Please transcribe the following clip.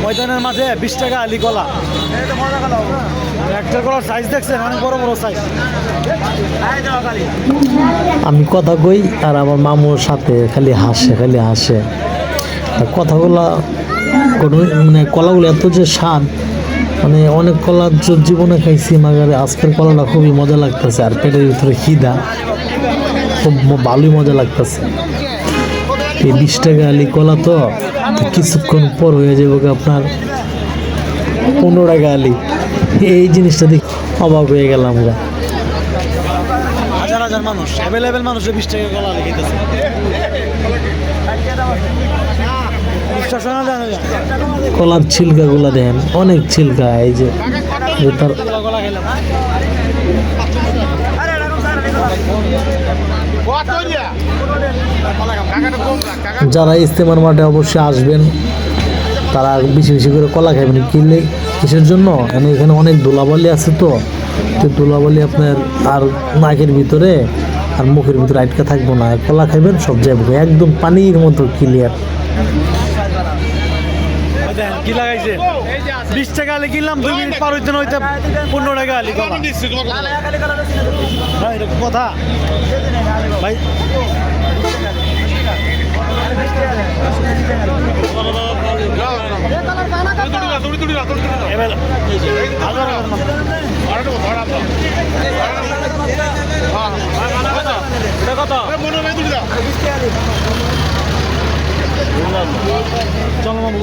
ময়দানের মাঝে 20 টাকা আলি কলা। একটা কলার সাইজ দেখছেন, অনেক বড় বড় সাইজ। আমি কথা কই আর আমার মামুর সাথে খালি হাসে আর কথাগুলা মানে কলাগুলো এত যে স্বাদ, মানে অনেক কলা জীবনে খাইছি, মাগারে আজকের কলাটা খুবই মজা লাগতেছে। আর পেটের ভিতরে খিদা, খুব ভালোই মজা লাগতেছে। এই 20 টাকা আলি কলা তো কিছুক্ষণ পর হয়ে যাবে আপনার 15 টাকা আলি। এই জিনিসটা দেখে অবাক হয়ে গেলাম আমরা। হাজার হাজার মানুষ, অ্যাভেলেবেল মানুষের 20 টাকা কলা আলি খেতেছে। কলার ছিলকাগুলা দেন, অনেক ছিলকা। এই যে তার যারা ইস্তেমার মাঠে অবশ্যই আসবেন, তারা বেশি বেশি করে কলা খাবেন। কিনলে কিসের জন্য? এখানে অনেক ধুলাবালি আছে, তো ধুলাবালি আপনার আর নাকের ভিতরে আর মুখের ভিতরে আটকে থাকবো না। কলা খাবেন, সব যাইব একদম পানির মতো ক্লিয়ার। কি লাগাইছে 20 টাকা আলি কিনলাম, 2 মিনিট পার হইতে না হইতে 15 টাকা আলি কলা। ভাই এটা কথা ভাই, চলো মামু